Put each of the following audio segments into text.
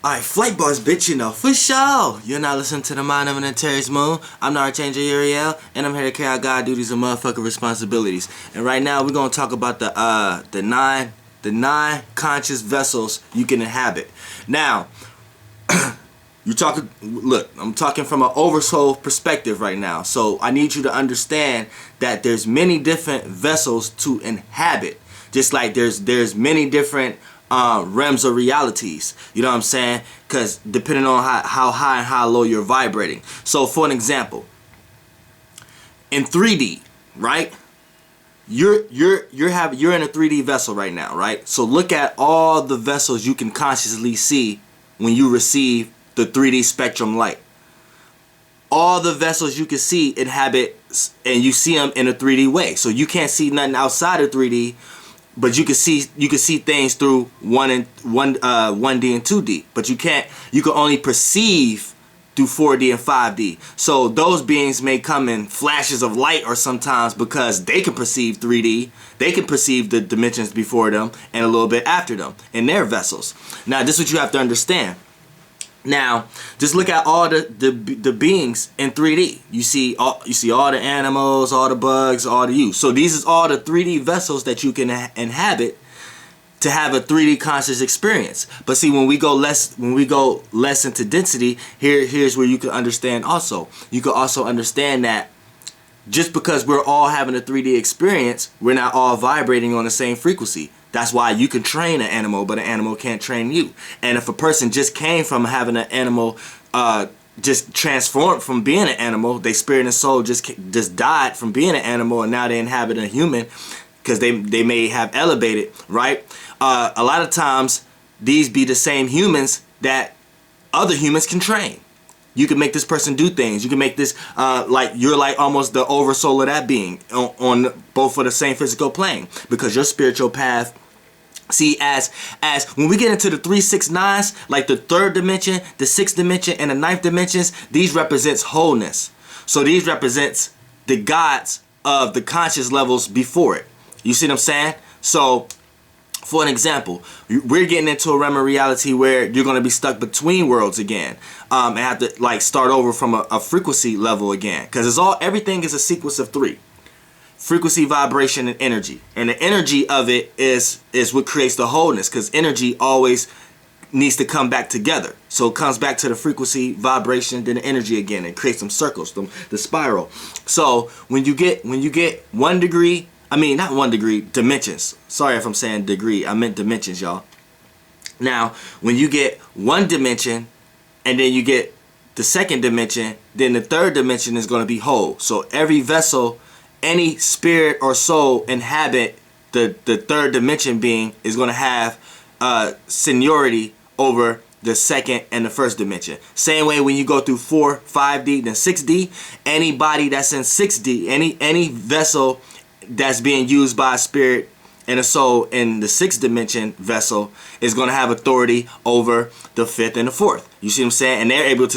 Alright, flight bars, bitch, you know, for sure. You're not listening to the Mind of an Terry's Moon. I'm the Archangel Uriel, and I'm here to carry out God duties and motherfucking responsibilities. And right now, we're gonna talk about the nine conscious vessels you can inhabit. Now, look, I'm talking from an oversoul perspective right now. So I need you to understand that there's many different vessels to inhabit. Just like there's many different realms of realities, you know what I'm saying? Because depending on how high and how low you're vibrating. So for an example, in 3D, right? You're in a 3D vessel right now, right? So look at all the vessels you can consciously see when you receive the 3D spectrum light. All the vessels you can see inhabit, and you see them in a 3D way. So you can't see nothing outside of 3D. But you can see things through 1D and 2D. But you can only perceive through 4D and 5D. So those beings may come in flashes of light or sometimes because they can perceive 3D. They can perceive the dimensions before them and a little bit after them in their vessels. Now this is what you have to understand. Now, just look at all the beings in 3D. You see all the animals, all the bugs, all the you. So these is all the 3D vessels that you can inhabit to have a 3D conscious experience. But see, when we go less into density, here's where you can understand also. You can also understand that just because we're all having a 3D experience, we're not all vibrating on the same frequency. That's why you can train an animal, but an animal can't train you. And if a person just came from having an animal, just transformed from being an animal, their spirit and soul just died from being an animal, and now they inhabit a human because they may have elevated, right? A lot of times, these be the same humans that other humans can train. You can make this person do things. You can make this like you're like almost the oversoul of that being on both of the same physical plane, because your spiritual path. See, as when we get into the 3, 6, 9s, like the 3rd dimension, the 6th dimension, and the 9th dimensions, these represents wholeness. So these represents the gods of the conscious levels before it. You see what I'm saying? So, for an example, we're getting into a realm of reality where you're going to be stuck between worlds again, and have to like start over from a frequency level again, because everything is a sequence of 3. Frequency, vibration, and energy. And the energy of it is what creates the wholeness, because energy always needs to come back together. So it comes back to the frequency, vibration, then the energy again. It creates some circles, the spiral. So when you get 1 degree, I mean not 1 degree, dimensions. Sorry if I'm saying degree, I meant dimensions, y'all. Now, when you get 1 dimension, and then you get the 2nd dimension, then the 3rd dimension is going to be whole. So every vessel, any spirit or soul inhabit the 3rd dimension being is going to have seniority over the 2nd and the 1st dimension. Same way when you go through 4, 5D, then 6D, anybody that's in 6D, any vessel that's being used by a spirit and a soul in the 6th dimension vessel is going to have authority over the 5th and the 4th. You see what I'm saying? And they're able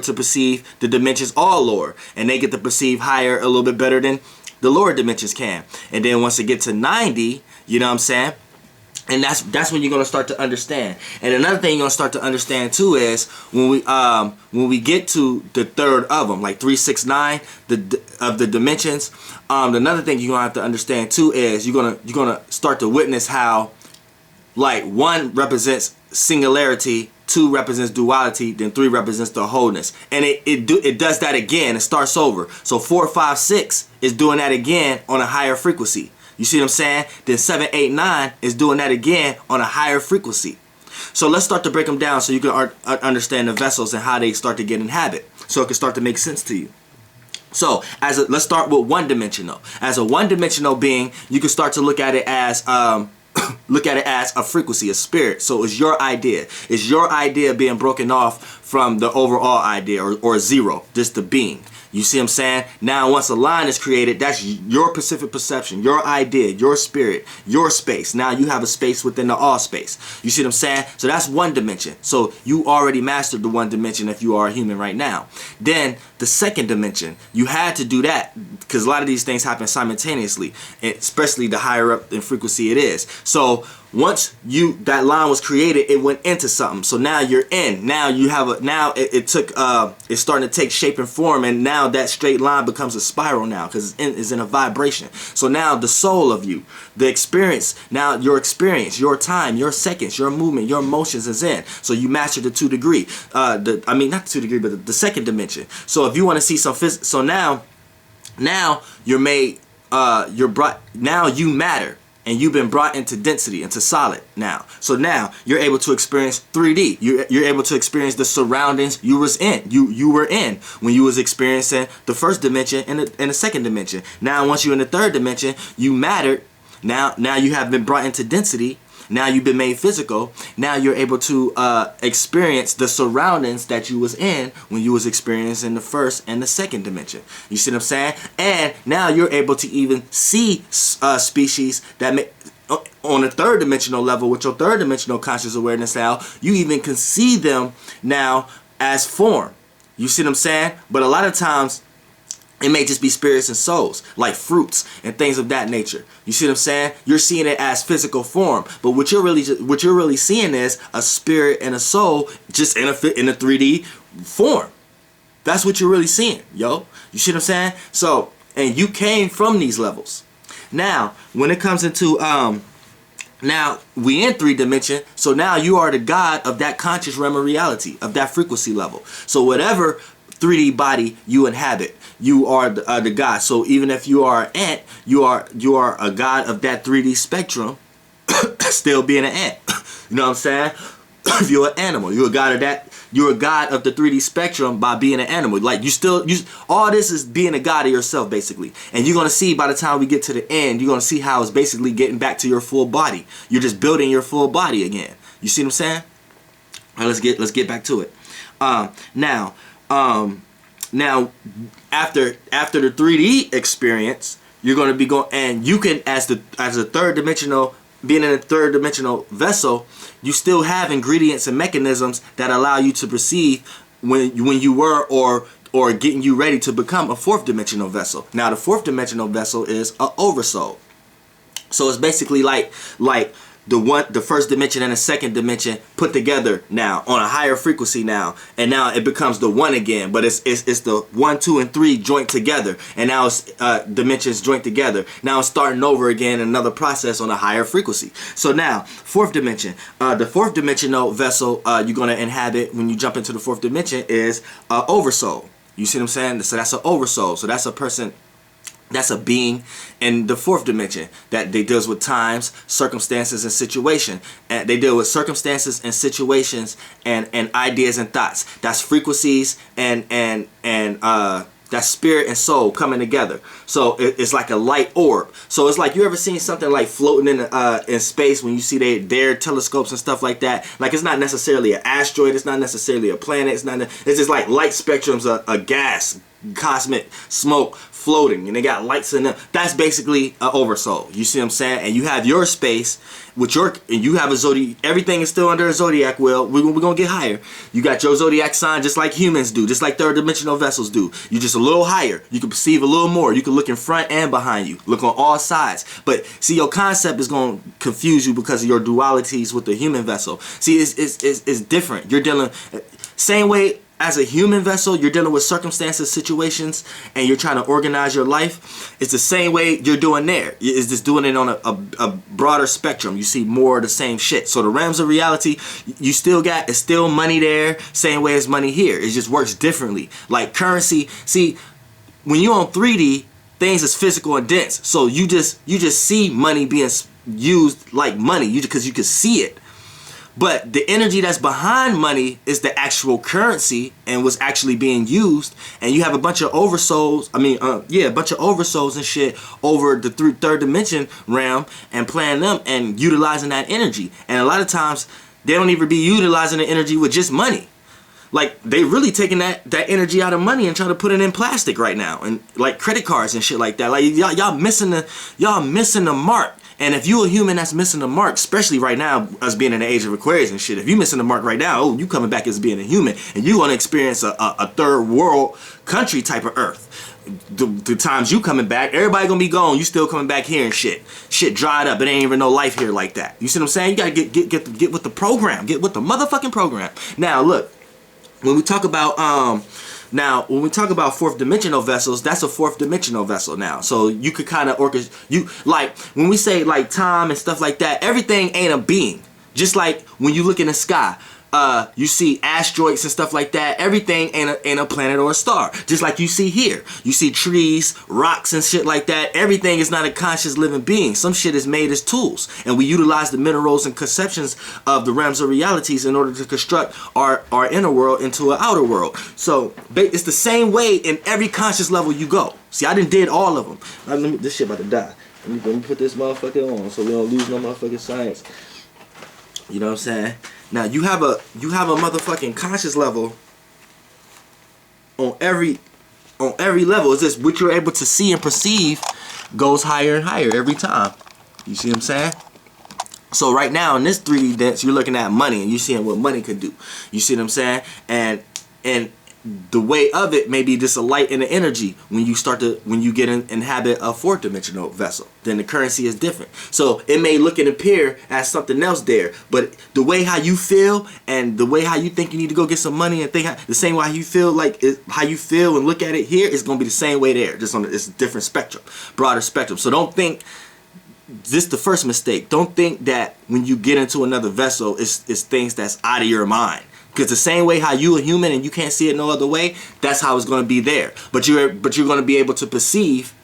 to perceive the dimensions all lower, and they get to perceive higher a little bit better than the lower dimensions can. And then once it gets to 90, you know what I'm saying? And that's when you're gonna start to understand. And another thing you're gonna start to understand too is when we get to the 3rd of them, like 3, 6, 9, of the dimensions. Another thing you're gonna have to understand too is you're gonna start to witness how like 1 represents singularity, 2 represents duality, then 3 represents the wholeness. And it does that again. It starts over. So 4, 5, 6 is doing that again on a higher frequency. You see what I'm saying? Then 7, 8, 9 is doing that again on a higher frequency. So let's start to break them down so you can understand the vessels and how they start to get inhabit, so it can start to make sense to you. So let's start with 1-dimensional. As a 1-dimensional being, you can start to look at it as a frequency, a spirit. So it's your idea. It's your idea being broken off from the overall idea, or zero, just the being. You see what I'm saying? Now once a line is created, that's your specific perception, your idea, your spirit, your space. Now you have a space within the all space. You see what I'm saying? So that's 1 dimension. So you already mastered the 1 dimension if you are a human right now. Then the 2nd dimension, you had to do that because a lot of these things happen simultaneously, especially the higher up in frequency it is. So So once that line was created, it went into something. So now you're in. Now you have it's starting to take shape and form, and now that straight line becomes a spiral now because it's in a vibration. So now the soul of you, the experience, now your experience, your time, your seconds, your movement, your emotions is in. So you master the 2 degree. Not the 2 degree, but the second dimension. So if you want to see some physics, so now you're made, you're brought, now you matter. And you've been brought into density, into solid now. So now you're able to experience 3D. You're able to experience the surroundings you was in. You were in when you was experiencing the first dimension and the second dimension. Now once you're in the third dimension, you mattered. Now you have been brought into density. Now you've been made physical. Now you're able to experience the surroundings that you was in when you was experiencing the first and the second dimension. You see what I'm saying? And now you're able to even see species that may, on a third dimensional level, with your third dimensional conscious awareness now, you even can see them now as form. You see what I'm saying? But a lot of times, it may just be spirits and souls, like fruits and things of that nature. You see what I'm saying? You're seeing it as physical form, but what you're really seeing is a spirit and a soul just in a 3D form. That's what you're really seeing, yo. You see what I'm saying? So, and you came from these levels. Now, when it comes into now we in 3 dimension, so now you are the God of that conscious realm of reality, of that frequency level. So whatever 3D body you inhabit, you are the God. So even if you are an ant, you are a God of that 3D spectrum, still being an ant. You know what I'm saying? If you're an animal, you're a God of that. You're a God of the 3D spectrum by being an animal. Like all this is being a God of yourself, basically. And you're gonna see by the time we get to the end, you're gonna see how it's basically getting back to your full body. You're just building your full body again. You see what I'm saying? All right, let's get back to it. Now after the 3D experience, you're going to be going, and you can, as a third dimensional, being in a third dimensional vessel, you still have ingredients and mechanisms that allow you to perceive when you were or getting you ready to become a fourth dimensional vessel. Now the fourth dimensional vessel is a oversoul. So it's basically like the first dimension and the second dimension put together now on a higher frequency now, and now it becomes the one again, but it's the 1, 2, and 3 joint together, and now it's dimensions joint together. Now it's starting over again, another process on a higher frequency. So now fourth dimension, the fourth dimensional vessel you're going to inhabit when you jump into the fourth dimension is oversoul. You see what I'm saying? So that's an oversoul. So that's a person, that's a being in the fourth dimension that they deals with times, circumstances, and situation. And they deal with circumstances and situations and ideas and thoughts. That's frequencies and that's spirit and soul coming together. So it's like a light orb. So it's like, you ever seen something like floating in space when you see their telescopes and stuff like that? Like, it's not necessarily an asteroid, it's not necessarily a planet, it's just like light spectrums, a gas, cosmic smoke floating, and they got lights in them. That's basically an oversoul. You see what I'm saying? And you have your space with and you have a zodiac. Everything is still under a zodiac wheel. We're gonna get higher. You got your zodiac sign just like humans do, just like third dimensional vessels do. You're just a little higher. You can perceive a little more. You can look in front and behind you. Look on all sides. But see, your concept is gonna confuse you because of your dualities with the human vessel. See, it's different. You're dealing same way. As a human vessel, you're dealing with circumstances, situations, and you're trying to organize your life. It's the same way you're doing there. It's just doing it on a broader spectrum. You see more of the same shit. So the realms of reality, you still got, it's still money there, same way as money here. It just works differently. Like currency, see, when you're on 3D, things is physical and dense. So you just see money being used like money, because you can see it. But the energy that's behind money is the actual currency and was actually being used. And you have a bunch of oversouls, a bunch of oversouls and shit over the third dimension realm and playing them and utilizing that energy. And a lot of times they don't even be utilizing the energy with just money. Like, they really taking that energy out of money and trying to put it in plastic right now, and like credit cards and shit like that. Like, y'all missing the mark. And if you a human that's missing the mark, especially right now, us being in the age of Aquarius and shit, if you missing the mark right now, oh, you coming back as being a human, and you want to experience a third world country type of earth. the times you coming back, everybody gonna be gone. You still coming back here and shit dried up. It ain't even no life here like that. You see what I'm saying? You gotta get with the program. Get with the motherfucking program. Now look, when we talk about fourth dimensional vessels, that's a fourth dimensional vessel now. So you could kind of like when we say like time and stuff like that, everything ain't a being. Just like when you look in the sky, you see asteroids and stuff like that. Everything ain't a planet or a star. Just like you see here, you see trees, rocks and shit like that. Everything is not a conscious living being. Some shit is made as tools, and we utilize the minerals and conceptions of the realms of realities in order to construct our inner world into an outer world. So it's the same way in every conscious level you go. See, I did all of them. This shit about to die. Let me put this motherfucker on so we don't lose no motherfucking science. You know what I'm saying? Now you have a motherfucking conscious level on every level. It's just what you're able to see and perceive goes higher and higher every time. You see what I'm saying? So right now in this 3D dance, you're looking at money and you're seeing what money could do. You see what I'm saying? And the way of it may be just a light and an energy when you get inhabit a fourth dimensional vessel. Then the currency is different. So it may look and appear as something else there, but the way how you feel and the way how you think you need to go get some money and think the same way how you feel how you feel and look at it here is going to be the same way there. Just it's a different spectrum, broader spectrum. So don't think this the first mistake. Don't think that when you get into another vessel, it's things that's out of your mind. Because the same way how you a human and you can't see it no other way, that's how it's going to be there. But you're going to be able to perceive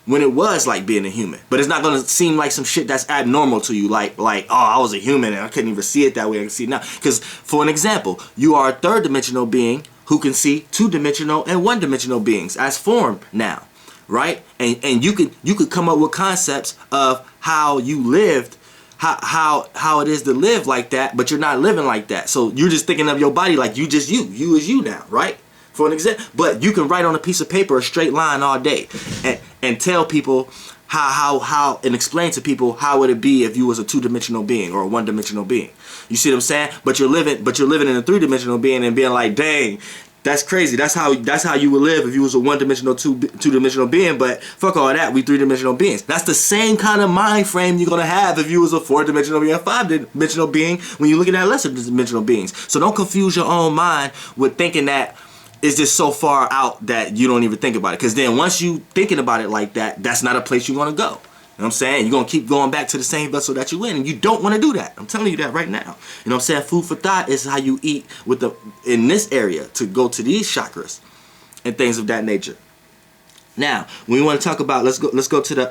when it was like being a human. But it's not going to seem like some shit that's abnormal to you. Like oh, I was a human and I couldn't even see it that way. I can see it now. Because for an example, you are a third dimensional being who can see two dimensional and one dimensional beings as form now, right? And you could come up with concepts of how you lived. How it is to live like that, but you're not living like that. So you're just thinking of your body like you is you now, right? For an example, but you can write on a piece of paper a straight line all day and tell people how and explain to people how would it be if you was a two-dimensional being or a one-dimensional being. You see what I'm saying? But you're living in a three-dimensional being and being like, dang, that's crazy. That's how you would live if you was a one-dimensional, two-dimensional being. But fuck all that. We three-dimensional beings. That's the same kind of mind frame you're gonna have if you was a four-dimensional being, a five-dimensional being when you're looking at lesser dimensional beings. So don't confuse your own mind with thinking that it's just so far out that you don't even think about it. Because then once you thinking about it like that, that's not a place you're gonna go. You know what I'm saying? You're going to keep going back to the same vessel that you in, and you don't want to do that. I'm telling you that right now. You know what I'm saying? Food for thought is how you eat in this area to go to these chakras and things of that nature. Now, when we want to talk about, let's go to the,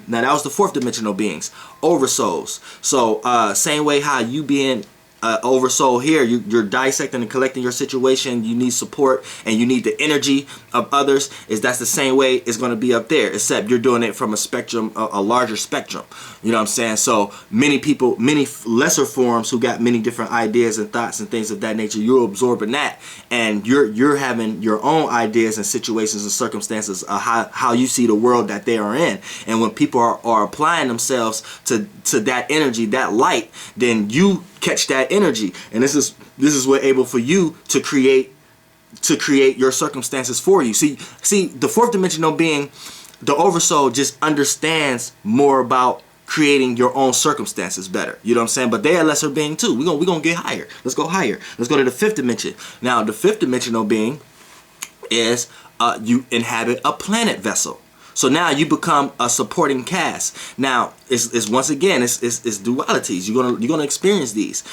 now that was the fourth dimensional beings, oversouls. So, same way how you being oversoul here, you're dissecting and collecting your situation, you need support and you need the energy of others, that's the same way it's going to be up there, except you're doing it from a spectrum, a larger spectrum. You know what I'm saying? So many people, many lesser forms who got many different ideas and thoughts and things of that nature, you're absorbing that, and you're having your own ideas and situations and circumstances of how you see the world that they are in. And when people are applying themselves to that energy, that light, then you catch that energy, and this is what able for you to create your circumstances for you. See the fourth dimensional being, the oversoul, just understands more about creating your own circumstances better. You know what I'm saying? But they're a lesser being too. We're gonna get higher. Let's go higher. Let's go to the fifth dimension. Now the fifth dimensional being is you inhabit a planet vessel. So now you become a supporting cast. Now it's once again it's dualities. You're gonna experience these.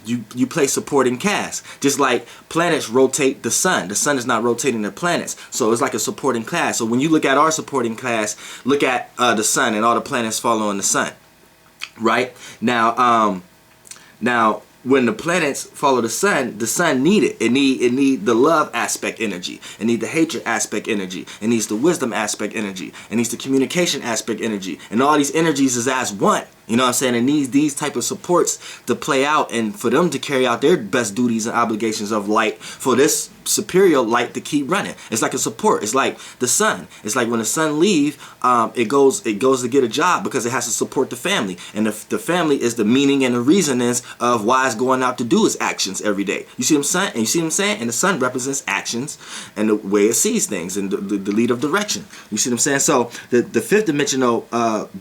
You play supporting cast. Just like planets rotate the sun. The sun is not rotating the planets. So it's like a supporting class. So when you look at our supporting class, look at the sun and all the planets following the sun. Right? Now when the planets follow the sun need it. It need the love aspect energy. It need the hatred aspect energy. It needs the wisdom aspect energy. It needs the communication aspect energy. And all these energies is as one. You know what I'm saying? It needs these type of supports to play out and for them to carry out their best duties and obligations of light, for this superior light to keep running. It's like a support. It's like the sun. It's like when the sun leaves, it goes to get a job because it has to support the family. And the family is the meaning and the reasonings of why it's going out to do its actions every day. You see what I'm saying? And you see what I'm saying? And the sun represents actions and the way it sees things and the lead of direction. You see what I'm saying? So the fifth dimensional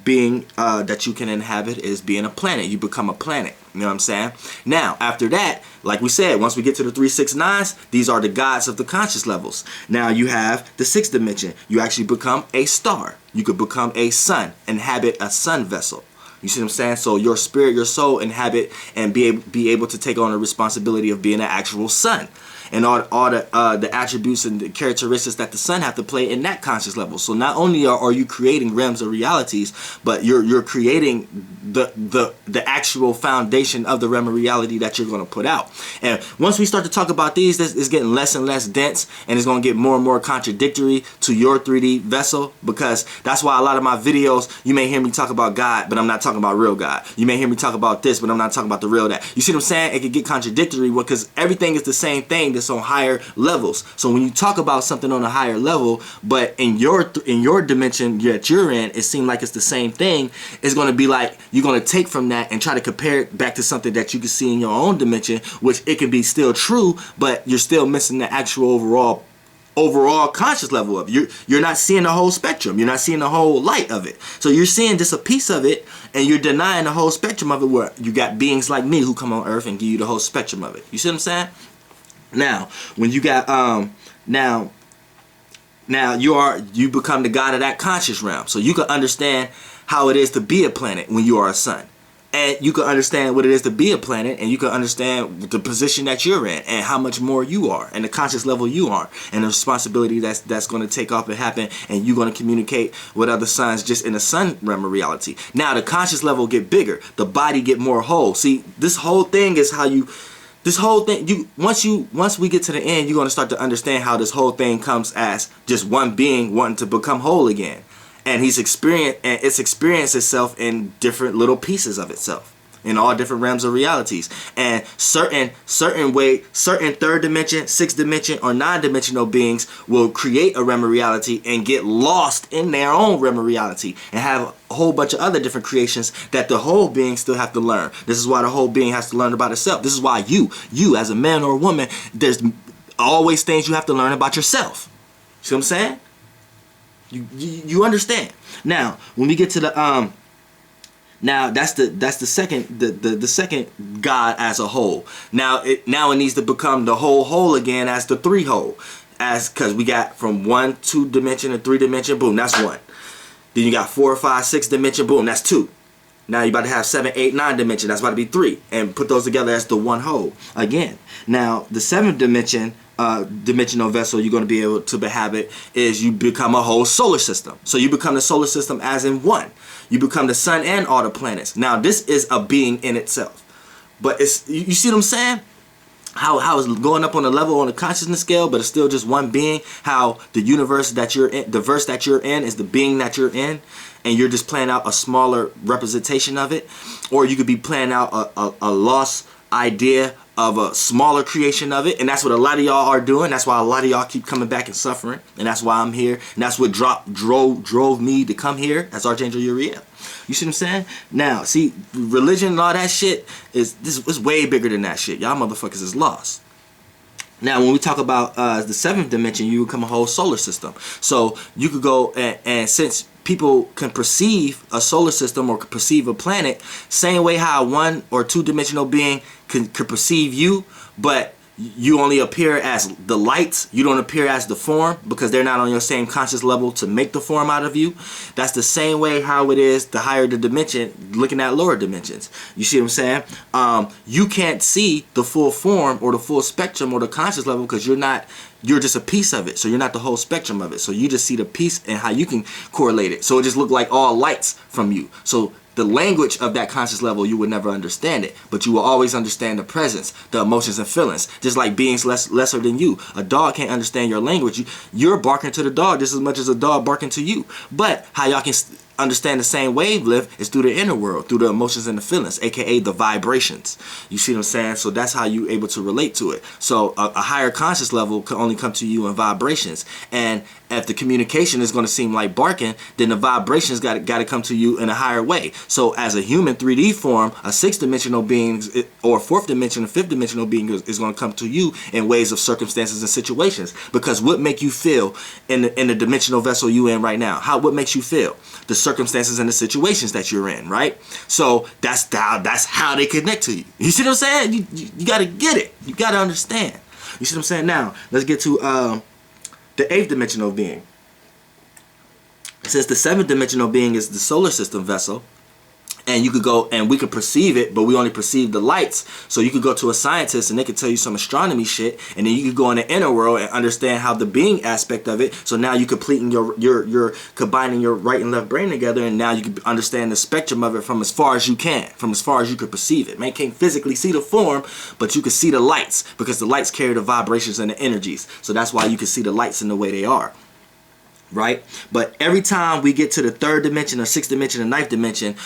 being that you can inhabit is being a planet. You become a planet. You know what I'm saying? Now, after that, like we said, once we get to the 3, 6, 9s, these are the gods of the conscious levels. Now you have the 6th dimension. You actually become a star. You could become a sun, inhabit a sun vessel. You see what I'm saying? So your spirit, your soul inhabit and be able to take on the responsibility of being an actual sun. And all the attributes and the characteristics that the sun have to play in that conscious level. So not only are you creating realms of realities, but you're creating the actual foundation of the realm of reality that you're going to put out. And once we start to talk about these, this is getting less and less dense, and it's going to get more and more contradictory to your 3D vessel, because that's why a lot of my videos, you may hear me talk about God, but I'm not talking about real God. You may hear me talk about this, but I'm not talking about the real that. You see what I'm saying? It could get contradictory because everything is the same thing that's on higher levels. So when you talk about something on a higher level, but in your dimension that you're in, it seems like it's the same thing, it's going to be like you're going to take from that and try to compare it back to something that you can see in your own dimension, which it can be still true, but you're still missing the actual overall conscious level of it. You're not seeing the whole spectrum. You're not seeing the whole light of it. So you're seeing just a piece of it, and you're denying the whole spectrum of it, where you got beings like me who come on earth and give you the whole spectrum of it. You see what I'm saying? Now, when you got now you become the god of that conscious realm. So you can understand how it is to be a planet when you are a sun. And you can understand what it is to be a planet, and you can understand the position that you're in and how much more you are and the conscious level you are and the responsibility that's going to take off and happen, and you're going to communicate with other suns just in the sun realm of reality. Now the conscious level get bigger, the body get more whole. See, this whole thing is how you once we get to the end, you're going to start to understand how this whole thing comes as just one being wanting to become whole again. And it's experienced itself in different little pieces of itself in all different realms of realities. And certain third dimension, sixth dimension, or non-dimensional beings will create a realm of reality and get lost in their own realm of reality and have a whole bunch of other different creations that the whole being still have to learn. This is why the whole being has to learn about itself. This is why you as a man or a woman, there's always things you have to learn about yourself. See what I'm saying? You understand? Now, when we get to the now that's the second God as a whole. Now it needs to become the whole again as the 3 whole, because we got from 1, 2 dimension and 3 dimension, boom, that's 1. Then you got 4, 5, 6 dimension, boom, that's 2. Now you're about to have 7, 8, 9 dimension, that's about to be 3, and put those together as the 1 whole again. Now the 7th dimension dimensional vessel you're going to be able to inhabit is you become a whole solar system. So you become the solar system as in 1. You become the sun and all the planets. Now this is a being in itself, but it's, you see what I'm saying? How it's going up on a level on the consciousness scale, but it's still just one being. How the universe that you're in, the verse that you're in, is the being that you're in, and you're just playing out a smaller representation of it. Or you could be playing out a lost idea of a smaller creation of it, and that's what a lot of y'all are doing. That's why a lot of y'all keep coming back and suffering, and that's why I'm here, and that's what drove me to come here as Archangel Uriel. You see what I'm saying? Now, see, religion and all that shit is way bigger than that shit. Y'all motherfuckers is lost. Now, when we talk about the 7th dimension, you become a whole solar system. So you could go and since people can perceive a solar system or can perceive a planet, same way how a 1 or 2 dimensional being could perceive you, but you only appear as the light. You don't appear as the form because they're not on your same conscious level to make the form out of you. That's the same way how it is the higher the dimension, looking at lower dimensions. You see what I'm saying? You can't see the full form or the full spectrum or the conscious level because you're just a piece of it. So you're not the whole spectrum of it. So you just see the piece and how you can correlate it. So it just look like all lights from you. So the language of that conscious level, you would never understand it, but you will always understand the presence, the emotions and feelings, just like beings lesser than you. A dog can't understand your language. You're barking to the dog just as much as a dog barking to you. But how y'all can understand the same wavelength is through the inner world, through the emotions and the feelings, aka the vibrations. You see what I'm saying? So that's how you able to relate to it. So a higher conscious level can only come to you in vibrations. And if the communication is going to seem like barking, then the vibrations got to come to you in a higher way. So as a human 3D form, a 6th-dimensional being or 4th dimension, 5th dimensional being is going to come to you in ways of circumstances and situations. Because what make you feel in the dimensional vessel you in right now? What makes you feel? The circumstances and the situations that you're in, right? So that's how they connect to you. You see what I'm saying? You got to get it. You got to understand. You see what I'm saying? Now let's get to the 8th dimensional being. Since the 7th dimensional being is the solar system vessel, and you could go and we could perceive it, but we only perceive the lights. So you could go to a scientist and they could tell you some astronomy shit, and then you could go in the inner world and understand how the being aspect of it. So now you completing you're combining your right and left brain together, and now you can understand the spectrum of it from as far as you can, from as far as you could perceive it. Man can't physically see the form, but you can see the lights because the lights carry the vibrations and the energies. So that's why you can see the lights in the way they are. Right? But every time we get to the 3rd dimension or 6th dimension or 9th dimension,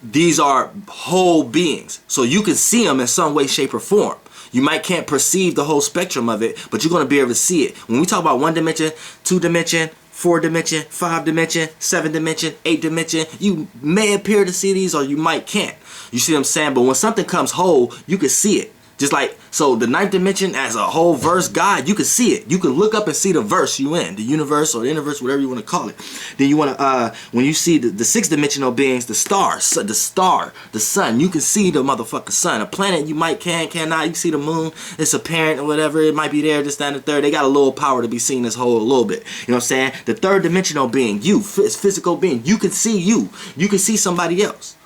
these are whole beings. So you can see them in some way, shape, or form. You might can't perceive the whole spectrum of it, but you're going to be able to see it. When we talk about 1 dimension, 2 dimension, 4 dimension, 5 dimension, 7 dimension, 8 dimension, you may appear to see these or you might can't. You see what I'm saying? But when something comes whole, you can see it. Just like, so the 9th dimension as a whole verse God, you can see it. You can look up and see the verse you in, the universe or the universe, whatever you want to call it. Then you want to, when you see the 6th dimensional beings, the stars, the star, the sun, you can see the motherfucking sun. A planet you might cannot. You can see the moon, it's apparent or whatever, it might be there, this, that, and the third. They got a little power to be seen as whole a little bit. You know what I'm saying? The 3rd dimensional being, you, physical being, you can see you. You can see somebody else.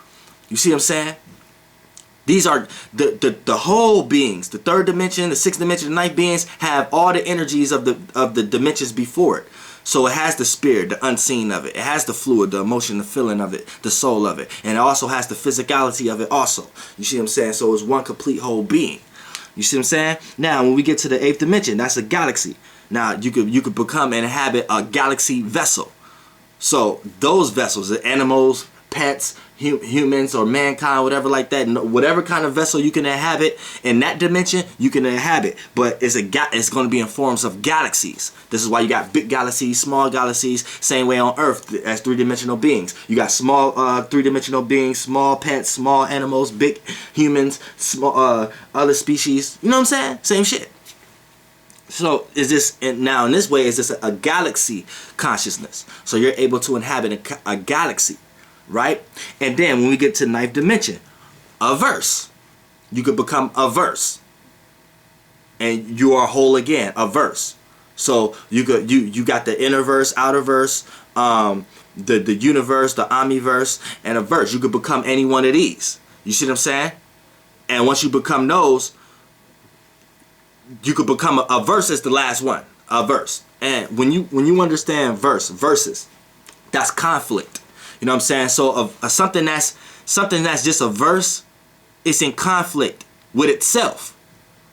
You see what I'm saying? These are the whole beings. The 3rd dimension, the 6th dimension, the 9th beings have all the energies of the dimensions before it. So it has the spirit, the unseen of it. It has the fluid, the emotion, the feeling of it, the soul of it. And it also has the physicality of it also. You see what I'm saying? So it's one complete whole being. You see what I'm saying? Now when we get to the 8th dimension, that's a galaxy. Now you could become and inhabit a galaxy vessel. So those vessels, the animals, pets, humans or mankind, whatever like that, whatever kind of vessel you can inhabit in that dimension, you can inhabit. But it's going to be in forms of galaxies. This is why you got big galaxies, small galaxies. Same way on Earth as 3-dimensional beings. You got small 3-dimensional beings, small pets, small animals, big humans, small other species. You know what I'm saying? Same shit. So is this now in this way? Is this a galaxy consciousness? So you're able to inhabit a galaxy. Right? And then when we get to 9th dimension, a verse. You could become a verse. And you are whole again, a verse. So you got the inner verse, outer verse, the universe, the omniverse, and a verse. You could become any one of these. You see what I'm saying? And once you become those, you could become a verse is the last one. A verse. And when you understand verses, that's conflict. You know what I'm saying? So something that's just a verse, it's in conflict with itself.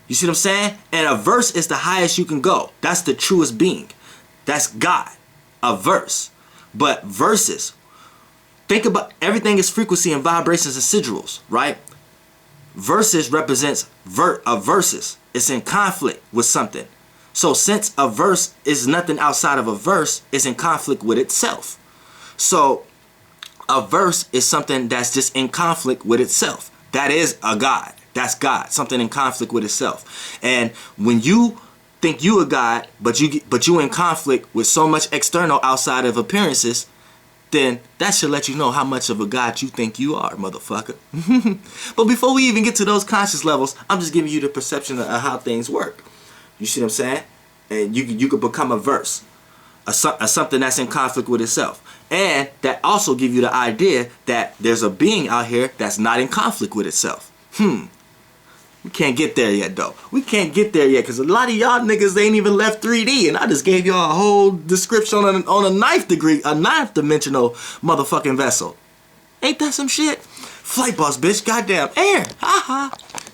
You see what I'm saying? And a verse is the highest you can go. That's the truest being. That's God. A verse. But verses, think about everything is frequency and vibrations and sigils, right? Verses represents verses. It's in conflict with something. So since a verse is nothing outside of a verse, it's in conflict with itself. So a verse is something that's just in conflict with itself. That is a God. That's God. Something in conflict with itself. And when you think you a God, but you in conflict with so much external outside of appearances, then that should let you know how much of a God you think you are, motherfucker. But before we even get to those conscious levels, I'm just giving you the perception of how things work. You see what I'm saying? And you could become a verse. Something that's in conflict with itself. And that also give you the idea that there's a being out here that's not in conflict with itself. We can't get there yet though. We can't get there yet because a lot of y'all niggas ain't even left 3D, and I just gave y'all a whole description on a 9th dimensional motherfucking vessel. Ain't that some shit? Flight boss bitch, goddamn air. Ha ha.